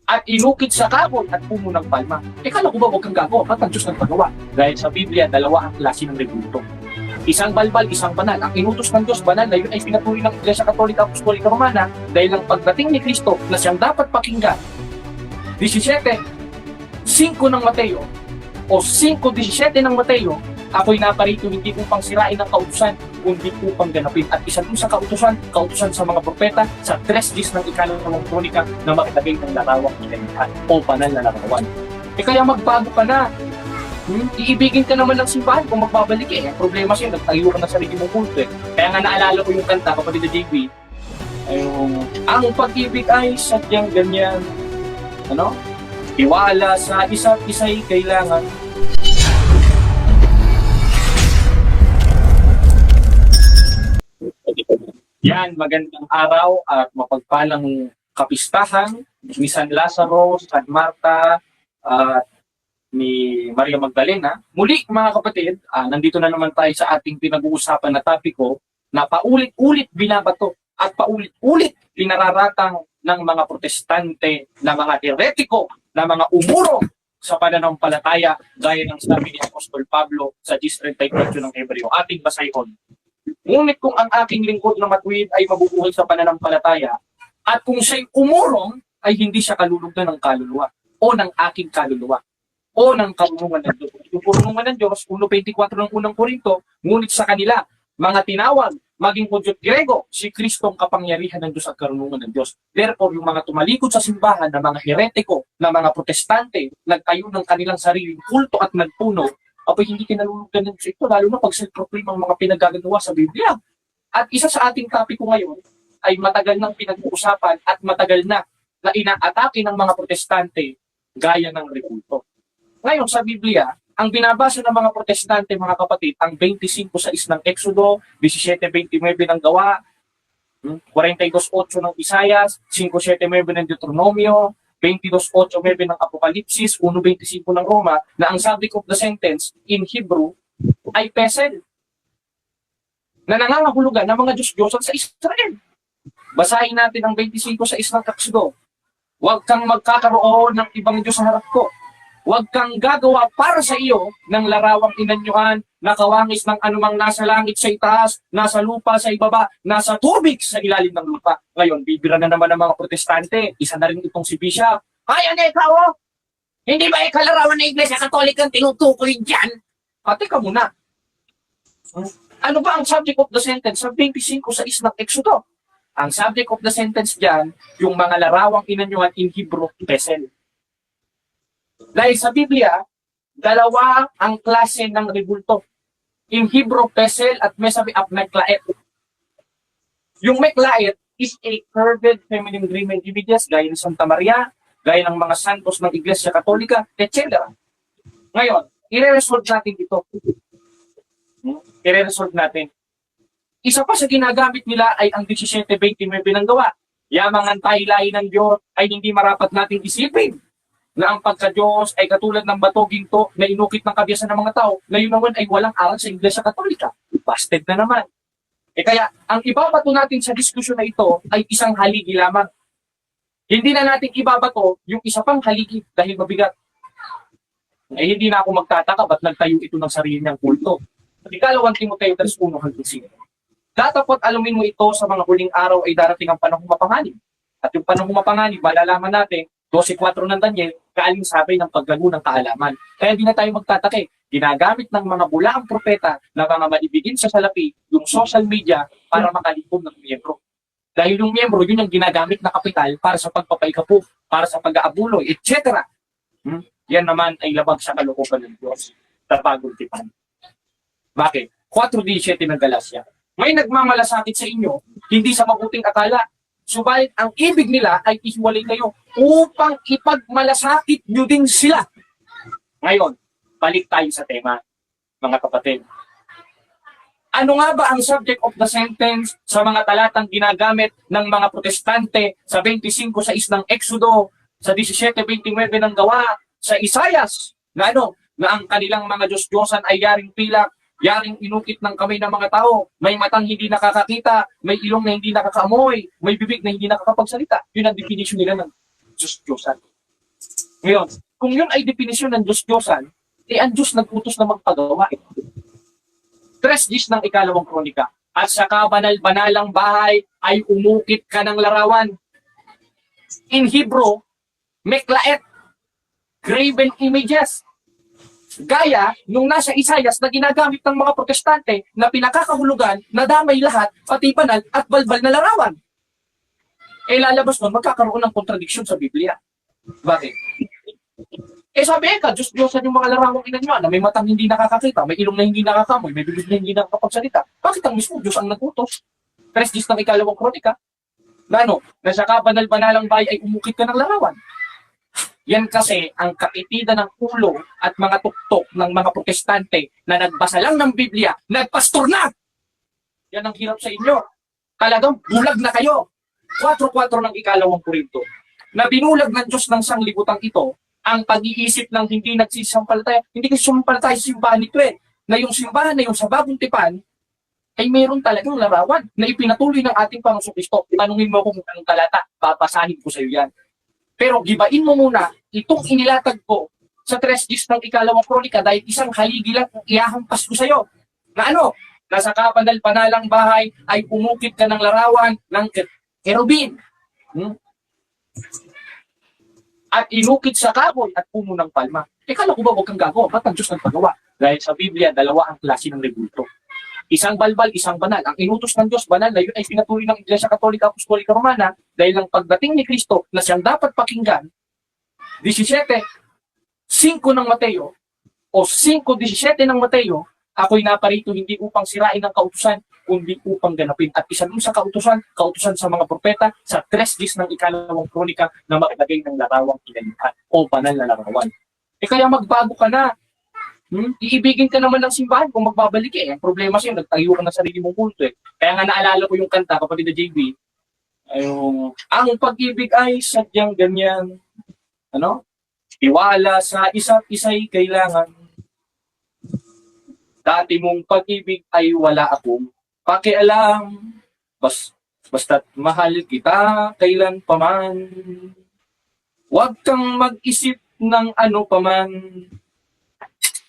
at inukit sa kahoy at puno ng palma. Kala ko ba huwag kang gagawa? Ba't ang Diyos nagpagawa? Dahil sa Biblia, dalawa ang klase ng rebulto. Isang balbal, isang banal. Ang inutos ng Diyos banal na yun ay pinatuloy ng Iglesia Katolika Apostolika Romana dahil ang pagdating ni Kristo na siyang dapat pakinggan. 17:5 ng Mateo o 5:17 ng Mateo, ako'y naparito hindi upang sirain ang kautusan, kundi upang ganapin. At isa dun sa kautusan sa mga propeta, sa 3 ng ikalawang kronika na makilagay ng larawang inanihan o banal na larawan. Kaya magbago ka na. Iibigin ka naman ng simbahan kung magbabalik eh. Ang problema siya, nagtayo ka na sa sarili mong kulto eh. Kaya nga naalala ko yung kanta, kapatid na JB, ang pag-ibig ay sadyang ganyan. Tiwala sa isa't isa'y kailangan. Yan, magandang araw at mapagpalang kapistahan ni San Lazaro, San Marta, at ni Maria Magdalena. Muli mga kapatid, nandito na naman tayo sa ating pinag-uusapan na topiko na paulit-ulit binabato at paulit-ulit pinararatang ng mga protestante, na mga heretiko, na mga umuro sa pananampalataya gaya ng sabi ni Apostol Pablo sa 10:38 ng Hebreo. Ating basayhon. Ngunit kung ang aking lingkod na matuwid ay mabubuhay sa pananampalataya at kung siya'y umurong ay hindi siya kalulugdan ng kaluluwa o ng aking kaluluwa o ng karunungan ng Diyos. Yung karunungan ng Diyos, 1:24 ng unang Korinto, ngunit sa kanila, mga tinawag, maging Hudyo at Grego, si Kristo ang kapangyarihan ng Diyos at karunungan ng Diyos. Therefore, yung mga tumalikod sa simbahan na mga heretiko, na mga protestante, nagtayo ng kanilang sariling kulto at nagpuno, hindi kinalulugdan ng Diyos ito, lalo na pag self-proclaim ang mga pinagagawa sa Biblia. At isa sa ating topiko ngayon ay matagal nang pinag-uusapan at matagal na inaatake ng mga protestante gaya ng rebulto. Ngayon, sa Biblia, ang binabasa ng mga protestante, mga kapatid, ang 25:6 ng Exodo, 17:29 ng Gawa, 42:8 ng Isayas, 5:7 ng Deuteronomio, 22:8 ng Apokalipsis, 1:25 ng Roma, na ang subject of the sentence in Hebrew ay pesel, na nangangahulugan ng mga Diyos-Diyosan sa Israel. Basahin natin ang 25:6 ng Exodo. Huwag kang magkakaroon ng ibang Diyos sa harap ko. Huwag kang gagawa para sa iyo ng larawang inanyuan na kawangis ng anumang nasa langit sa itaas, nasa lupa sa ibaba, nasa tubig sa ilalim ng lupa. Ngayon, bibira na naman ng mga protestante. Isa na rin itong si Bishop. Ay, ano ikaw? Hindi ba ikalarawan ng Iglesia Katolika ang tinutukoy dyan? Teka muna. Ano ba ang subject of the sentence sa 25:6 ng Exodo? Ang subject of the sentence dyan, yung mga larawang inanyuan in Hebrew, pesel. Dahil sa Biblia, dalawa ang klase ng rebulto. In Hebrew, pesel at mesabi at meklaet. Yung meklaet is a curved feminine green images gaya ng Santa Maria, gaya ng mga santos ng Iglesia Katolika, etc. Ngayon, i-resolve natin ito. I-resolve natin. Isa pa sa ginagamit nila ay ang 17:29 ng Gawa. Yamang ang tahilain ng Diyos ay hindi marapat nating isipin na ang pagka-Diyos ay katulad ng bato ginto na inukit ng kabiyasan ng mga tao, na yun naman ay walang aral sa Iglesia Katolika. Busted na naman. Kaya, ang ibabato natin sa diskusyon na ito ay isang haligi lamang. Hindi na natin ibabato yung isa pang haligi dahil mabigat. Hindi na ako magtataka ba't nagtayo ito ng sarili niyang kulto. Ikalawang Timoteo 3:1-5. Datapot alamin mo ito sa mga huling araw ay darating ang panahong mapanganib. At yung panahong mapanganib, malalaman natin, 12:4 ng Daniel, kaalinsabay ng paglago ng kaalaman. Kaya di na tayo magtatake. Ginagamit ng mga bulaang propeta na mga maibigin sa salapi yung social media para makalikom ng miyembro. Dahil yung miyembro, yun yung ginagamit na kapital para sa pagpapaikapuf, para sa pag-aabuloy, etc. Yan naman ay labag sa kalooban ng Diyos na bagong tipan. Bakit? 4:17 ng Galacia. May nagmamalasakit sa inyo, hindi sa mabuting akala. Subalit ang ibig nila ay ihiwalay kayo upang ipagmalasakit nyo din sila. Ngayon, balik tayo sa tema, mga kapatid. Ano nga ba ang subject of the sentence sa mga talatang ginagamit ng mga protestante sa 25:6 ng Exodo, sa 17:29 ng Gawa, sa Isayas, na ang kanilang mga Diyos-Diyosan ay yaring pilak, yaring inukit ng kamay ng mga tao, may matang hindi nakakakita, may ilong na hindi nakakaamoy, may bibig na hindi nakakapagsalita. Yun ang definition nila ng Diyos-Diyosan. Ngayon, kung yun ay definisyon ng Diyos-Diyosan, ang Diyos nag-utos na magpagawa. 3:10 ng ikalawang kronika. At sa kabanal-banalang bahay ay umukit ka ng larawan. In Hebrew, meklaet, graven images. Gaya nung nasa Isaias na ginagamit ng mga protestante na pinakakahulugan na damay lahat, pati banal at balbal na larawan. Lalabas nun, magkakaroon ng kontradiksyon sa Biblia. Bakit? Sabi ka, Diyos-Diyosan yung mga larawang ina nyo na may matang hindi nakakakita, may ilong na hindi nakakamoy, may bibig na hindi nakakapagsalita. Bakit ang mismo Diyos ang nagutos? 3:10 ng ikalawang kronika. Na sa kabanal-banalang bahay ay umukit ka ng larawan. Yan kasi ang kaitidan ng ulo at mga tuktok ng mga protestante na nagbasa lang ng Biblia, nagpastor na! Yan ang hirap sa inyo. Talagang bulag na kayo. 4:4 ng ikalawang Korinto. Na binulag ng Diyos ng sanglibutang ito ang pag-iisip ng hindi nagsisampalataya. Hindi kasi sumampalataya sa simbahan nito na yung simbahan na yung sa Bagong Tipan ay mayroon talagang larawan na ipinatuloy ng ating Panginoong Kristo. Tanungin mo kung anong talata, papasahin ko sa iyo yan. Pero gibain mo muna itong inilatag ko sa 3:10 ng ikalawang kronika dahil isang haligi lang ang ihahampas ko sa iyo. Na nasa kabanal-banalang bahay ay umukit ka ng larawan ng kerubin. At inukit sa kahoy at puno ng palma. Kala ko ba huwag kang gagawa? Ba't ang Diyos nagpagawa? Dahil sa Biblia, dalawa ang klase ng rebulto. Isang balbal, isang banal. Ang inutos ng Diyos, banal na yun ay pinatuloy ng Iglesia Katolika Apostolika Romana dahil ang pagdating ni Kristo na siyang dapat pakinggan, 17:5 ng Mateo o 5:17 ng Mateo, ako'y naparito hindi upang sirain ang kautusan, kundi upang ganapin. At isa dun sa kautusan sa mga propeta, sa 3:10 ng ikalawang kronika na maglagay ng larawang kinalihan o banal na larawan. Kaya magbago ka na. Iibigin ka naman ng simbahan kung magbabalik Ang problema sa'yo, nagtayo ka na sarili mong kulto Kaya nga naalala ko yung kanta, kapatid na JB, ang pag-ibig ay sadyang ganyan. Tiwala sa isa't isa'y kailangan. Dati mong pag-ibig ay wala akong pakialam. Basta't mahal kita kailan paman. Huwag kang mag-isip ng ano paman.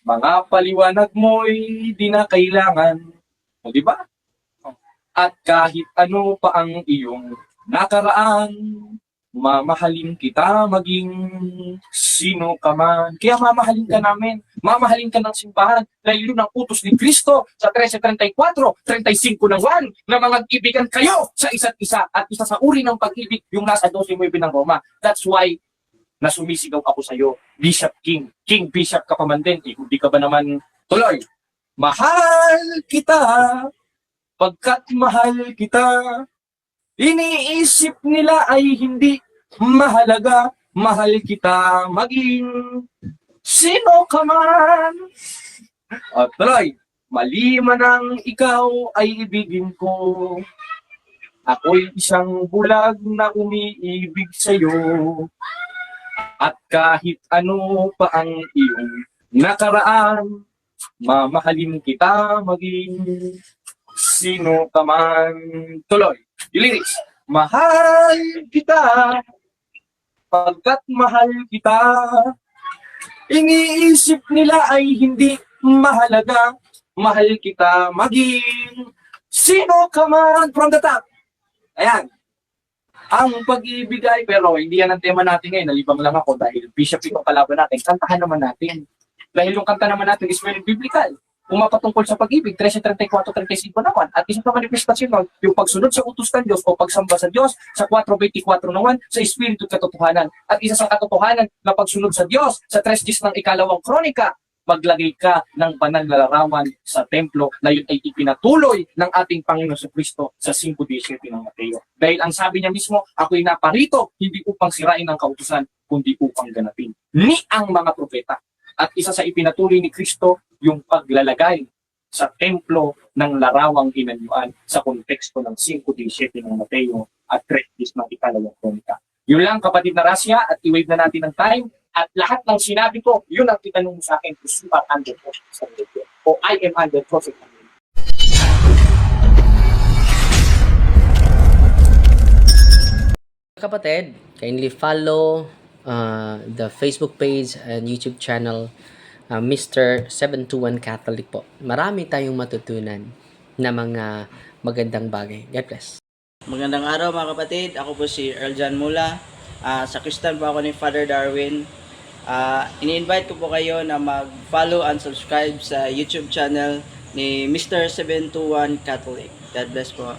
Mga paliwanag mo'y di na kailangan. Di ba? At kahit ano pa ang iyong nakaraan, mamahalin kita maging sino ka man. Kaya mamahalin ka namin. Mamahalin ka ng simbahan. Dahil yun ang utos ni Kristo sa 13:34, 35 ng 1 na mag-ibigan kayo sa isa't isa. At isa sa uri ng pag-ibig yung nasa 12 ng Roma. That's why na sumisigaw ako sa iyo, Bishop King. King Bishop ka pa man din. Hindi ka ba naman tuloy? Mahal kita, pagkat mahal kita. Iniisip nila ay hindi mahalaga. Mahal kita maging sino ka man. At tuloy, mali man ang ikaw ay ibigin ko. Ako'y isang bulag na umiibig sa'yo. At kahit ano pa ang iyong nakaraan, mamahalin kita maging sino ka man. Tuloy, lyrics. Mahal kita, pagkat mahal kita. Iniisip nila ay hindi mahalaga. Mahal kita maging sino ka man. From the top. Ayan. Ang pag-ibig ay, pero hindi yan ang tema natin ngayon. Nalibang lang ako dahil Bishop yung kalaban natin. Kantahan naman natin. Dahil yung kanta naman natin is very biblical. Kung mapatungkol sa pag-ibig, 13:34, 35 naman. At isang manifestasyon nun, yung pagsunod sa utos ng Diyos o pagsamba sa Diyos sa 4:24 naman sa Espiritu at Katotohanan. At isa sa katotohanan na pagsunod sa Diyos sa 3:10 ng ikalawang kronika, maglagay ka ng banal na larawan sa templo na yun ay ipinatuloy ng ating Panginoon sa Kristo sa 5:17 ng Mateo. Dahil ang sabi niya mismo, ako'y naparito hindi upang sirain ang kautusan, kundi upang ganapin ni ang mga propeta. At isa sa ipinatuloy ni Kristo, yung paglalagay sa templo ng larawang inanyuan sa konteksto ng 5:17 ng Mateo at 3:10 ng ikalawang kronika. Yun lang kapatid na rasya at i-wave na natin ng time. At lahat ng sinabi ko, yun ang titanong sa akin kung you are under prophet sa religion o I am under prophet. Kapatid, kindly follow, the Facebook page and YouTube channel, Mr. 721 Catholic po. Marami tayong matutunan na mga magandang bagay. God bless. Magandang araw mga kapatid, ako po si Earl Mula. Sa Kristan po ako ni Father Darwin. Ini-invite ko po kayo na mag-follow and subscribe sa YouTube channel ni Mr. 721 Catholic. God bless po.